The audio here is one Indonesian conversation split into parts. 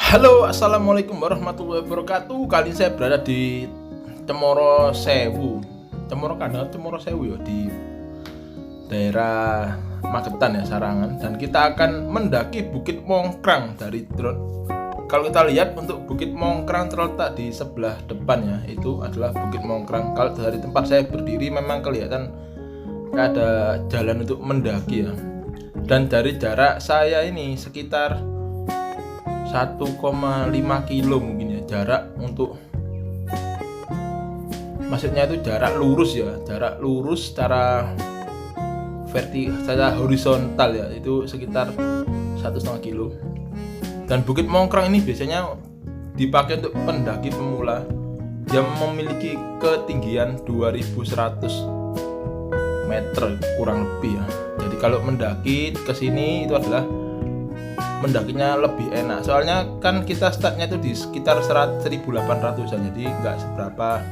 Halo, assalamualaikum warahmatullahi wabarakatuh. Kali ini saya berada di Cemoro Sewu, Cemoro Kandang, Cemoro Sewu ya, di daerah Magetan ya, Sarangan. Dan kita akan mendaki Bukit Mongkrang dari drone. Kalau kita lihat untuk Bukit Mongkrang terletak di sebelah depannya, itu adalah Bukit Mongkrang. Kalau dari tempat saya berdiri memang kelihatan ada jalan untuk mendaki ya. Dan dari jarak saya ini sekitar 1,5 kilo mungkin ya jarak untuk, maksudnya itu jarak lurus ya, jarak lurus secara secara horizontal ya, itu sekitar 1,5 kilo. Dan Bukit Mongkrang ini biasanya dipakai untuk pendaki pemula yang memiliki ketinggian 2100 meter kurang lebih ya. Jadi kalau mendaki ke sini itu adalah mendakinya lebih enak, soalnya kan kita startnya itu di sekitar 1800an, jadi nggak seberapa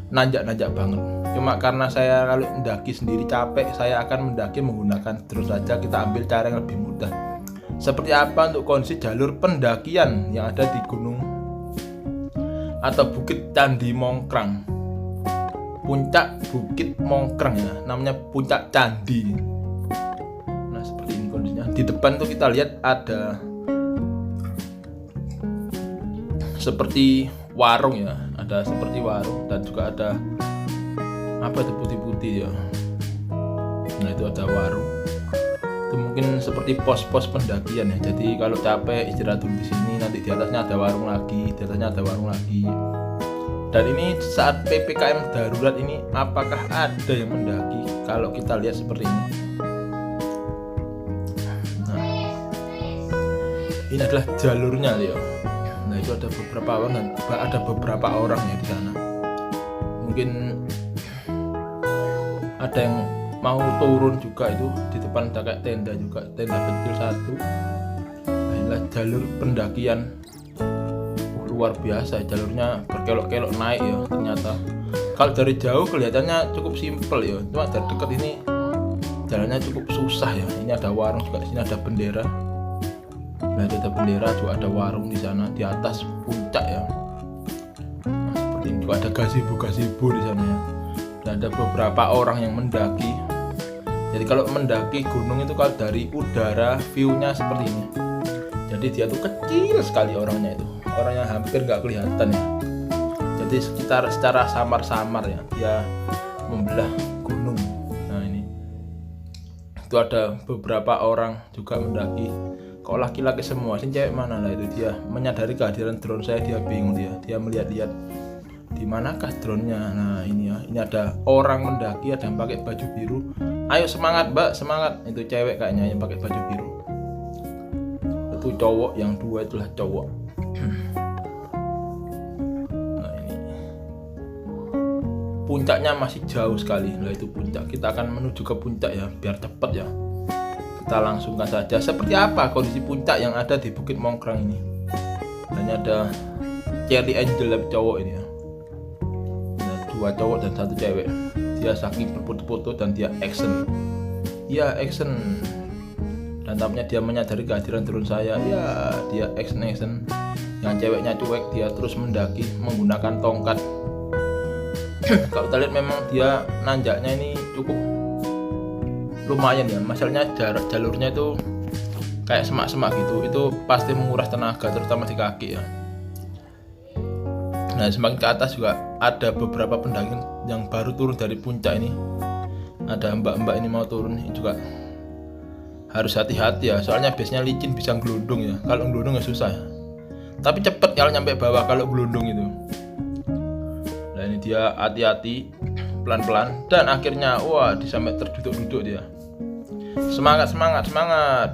nanjak-nanjak banget. Cuma karena saya kalau mendaki sendiri capek, saya akan mendaki menggunakan drone saja. Kita ambil cara yang lebih mudah. Seperti apa untuk kondisi jalur pendakian yang ada di gunung atau Bukit Candi Mongkrang, puncak Bukit Mongkrang ya, namanya puncak candi. Seperti ini kondisinya. Di depan tuh kita lihat ada seperti warung ya, ada seperti warung, dan juga ada apa itu putih-putih ya. Nah itu ada warung. Itu mungkin seperti pos-pos pendakian ya. Jadi kalau capek istirahat dulu di sini, nanti di atasnya ada warung lagi, di atasnya ada warung lagi. Dan ini saat PPKM darurat ini, apakah ada yang mendaki? Kalau kita lihat seperti ini. Ini adalah jalurnya ya. Nah itu ada beberapa orang dan ada beberapa orang ya di sana. Mungkin ada yang mau turun juga, itu di depan ada kayak tenda juga, tenda kecil satu. Nah inilah jalur pendakian. Luar biasa, jalurnya berkelok-kelok naik ya ternyata. Kalau dari jauh kelihatannya cukup simpel ya, cuma dari dekat ini jalannya cukup susah ya. Ini ada warung juga, di sini ada bendera. Nah, ada bendera, juga ada warung di sana di atas puncak ya. Nah, seperti ini juga ada gazebo di sana ya. Dan ada beberapa orang yang mendaki. Jadi kalau mendaki gunung itu kalau dari udara view-nya seperti ini. Jadi dia tuh kecil sekali orangnya itu. Orangnya hampir nggak kelihatan ya. Jadi secara samar-samar ya dia membelah gunung. Nah ini. Itu ada beberapa orang juga mendaki. Kok laki-laki semua sih, cewek mana lah itu. Dia menyadari kehadiran drone saya, dia bingung, dia melihat-lihat di manakah drone-nya. Nah ini ya, ini ada orang mendaki, ada yang pakai baju biru. Ayo semangat mbak, semangat. Itu cewek kayaknya yang pakai baju biru. Itu cowok, yang dua itulah cowok. Nah ini puncaknya masih jauh sekali. Nah itu puncak, kita akan menuju ke puncak ya, biar cepat ya. Kita langsungkan saja seperti apa kondisi puncak yang ada di Bukit Mongkrang ini. Dan ada Charlie Angel cowok ini ya. Ada dua cowok dan satu cewek. Dia saking berfoto-foto dan dia action. Ya action. Dan tampaknya dia menyadari kehadiran drone saya. Ya dia action. Yang ceweknya cuek, dia terus mendaki menggunakan tongkat. Kalau kita lihat memang dia nanjaknya ini cukup lumayan ya, masalahnya jalurnya itu kayak semak-semak gitu, itu pasti menguras tenaga terutama di kaki ya. Nah semakin ke atas juga ada beberapa pendaki yang baru turun dari puncak ini. Ada mbak-mbak ini mau turun, ini juga harus hati-hati ya, soalnya biasanya licin bisa gelundung ya. Kalau gelundung ya susah ya, tapi cepet kalau nyampe bawah kalau gelundung itu. Nah ini dia hati-hati, pelan-pelan, dan akhirnya wah disampai terduduk-duduk dia. Semangat. Nah,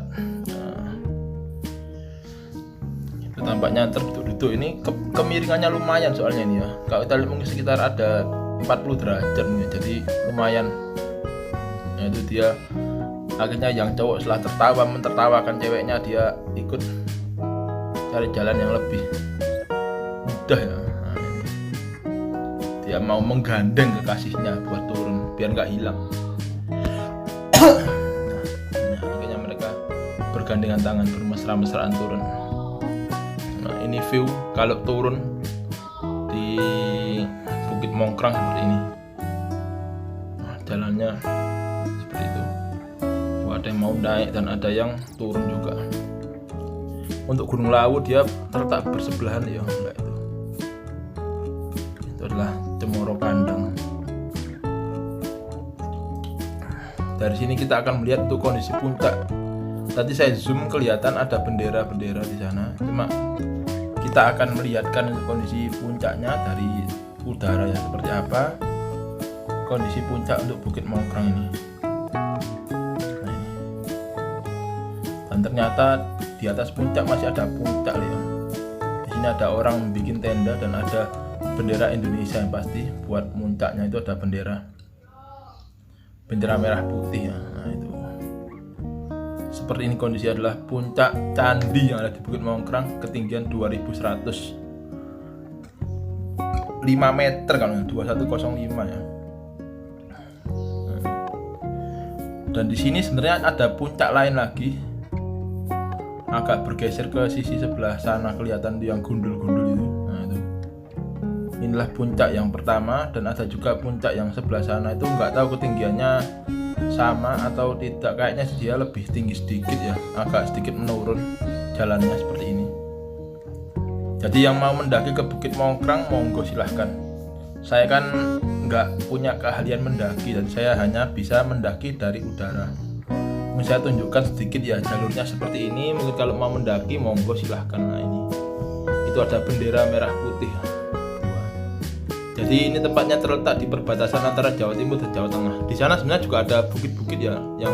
itu tampaknya terduduk ini kemiringannya lumayan soalnya ini ya. Kalau kita lihat mungkin sekitar ada 40 derajat nih, jadi lumayan. Nah itu dia akhirnya yang cowok setelah mentertawakan ceweknya, dia ikut cari jalan yang lebih mudah ya. Nah, dia mau menggandeng kekasihnya buat turun biar nggak hilang. Akhirnya mereka bergandengan tangan bermesra-mesraan turun. Nah, ini view kalau turun di Bukit Mongkrang seperti ini. Nah, jalannya seperti itu. Ada yang mau naik dan ada yang turun juga. Untuk Gunung Lawu dia terletak bersebelahan ya, enggak itu. Itu adalah Cemoro Kandang. Dari sini kita akan melihat tuh kondisi puncak. Tadi saya zoom kelihatan ada bendera-bendera di sana. Cuma kita akan melihatkan kondisi puncaknya dari udara ya seperti apa. Kondisi puncak untuk Bukit Mongkrang ini. Nah, ini. Dan ternyata di atas puncak masih ada puncak ya. Di sini ada orang bikin tenda dan ada bendera Indonesia yang pasti. Buat puncaknya itu ada bendera merah putih ya. Nah itu. Seperti ini kondisi adalah puncak candi yang ada di Bukit Mongkrang, ketinggian 2105 meter kan, 2105 ya. Dan di sini sebenarnya ada puncak lain lagi. Agak bergeser ke sisi sebelah sana kelihatan yang gundul-gundul itu. Nah itu. Inilah puncak yang pertama dan ada juga puncak yang sebelah sana itu nggak tahu ketinggiannya sama atau tidak, kayaknya dia lebih tinggi sedikit ya, agak sedikit menurun jalannya seperti ini. Jadi yang mau mendaki ke Bukit Mongkrang monggo silahkan. Saya kan nggak punya keahlian mendaki dan saya hanya bisa mendaki dari udara. Saya tunjukkan sedikit ya jalurnya seperti ini. Mungkin kalau mau mendaki monggo silahkan. Nah ini itu ada bendera merah putih. Jadi ini tempatnya terletak di perbatasan antara Jawa Timur dan Jawa Tengah. Di sana sebenarnya juga ada bukit-bukit ya yang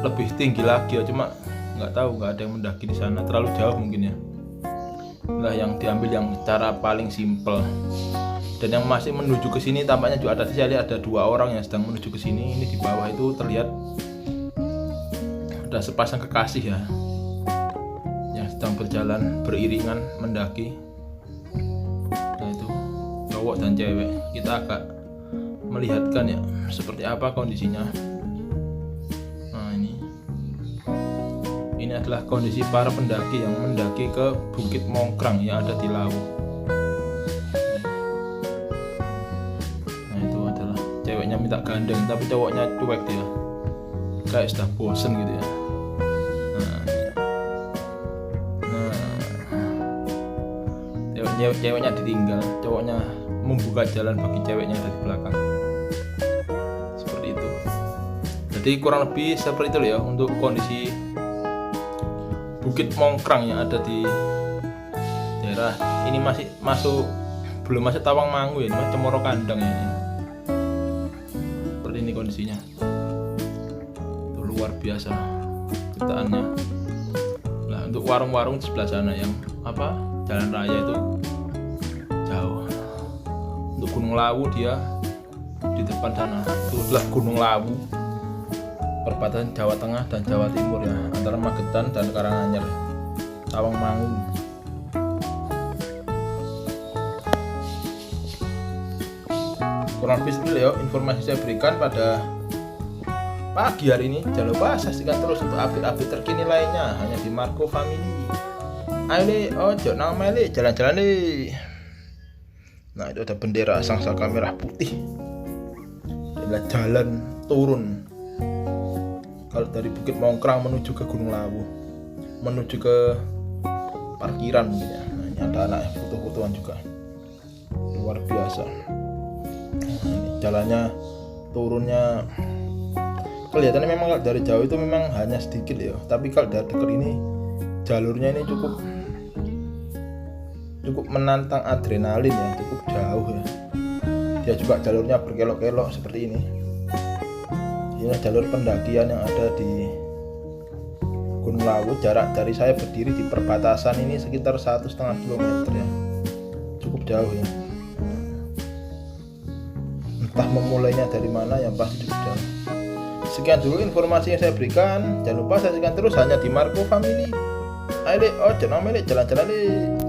lebih tinggi lagi ya, cuma nggak tahu, nggak ada yang mendaki di sana, terlalu jauh mungkin ya. Inilah yang diambil yang cara paling simpel. Dan yang masih menuju ke sini tampaknya juga ada, saya lihat ada 2 orang yang sedang menuju ke sini. Ini di bawah itu terlihat ada sepasang kekasih ya yang sedang berjalan beriringan mendaki. Nah itu cowok dan cewek. Kita agak melihatkan ya seperti apa kondisinya. Nah ini adalah kondisi para pendaki yang mendaki ke Bukit Mongkrang yang ada di Lawu. Nah itu adalah ceweknya minta gandeng tapi cowoknya cuek dia, kayak sudah bosen gitu ya. Ceweknya ditinggal, cowoknya membuka jalan bagi ceweknya dari belakang. Seperti itu. Jadi kurang lebih seperti itu ya untuk kondisi Bukit Mongkrang yang ada di daerah ini. Masih belum masuk Tawangmangu ya, ini masih Cemoro Kandang ya ini. Seperti ini kondisinya. Itu luar biasa ciptaannya. Nah untuk warung-warung di sebelah sana yang jalan raya itu jauh. Untuk Gunung Lawu dia di depan sana. Itu adalah Gunung Lawu, perbatasan Jawa Tengah dan Jawa Timur ya, antara Magetan dan Karanganyar, Tawangmangu. Kurang lebih seperti ya informasi saya berikan pada pagi hari ini. Jangan lupa saksikan terus untuk update-update terkini lainnya hanya di Marco Family. Ayo deh, ojo nama le, jalan-jalan deh. Nah itu ada bendera sangsaka merah putih. Adalah jalan turun kalau dari Bukit Mongkrang menuju ke Gunung Lawu, menuju ke parkiran mungkin ya. Nah, ini ada anak foto-fotoan juga, luar biasa. Nah, ini jalannya turunnya kelihatannya memang kalau dari jauh itu memang hanya sedikit ya, tapi kalau dari dekat ini jalurnya ini cukup menantang adrenalin ya, cukup jauh ya. Dia juga jalurnya berkelok-kelok seperti ini. Ini jalur pendakian yang ada di Gunung Lawu. Jarak dari saya berdiri di perbatasan ini sekitar 1,5 kilometer ya, cukup jauh ya. Entah memulainya dari mana, yang pasti cukup jauh. Sekian dulu informasi yang saya berikan. Jangan lupa saksikan terus hanya di Marco Family. Ayo deh, jalan-jalan deh.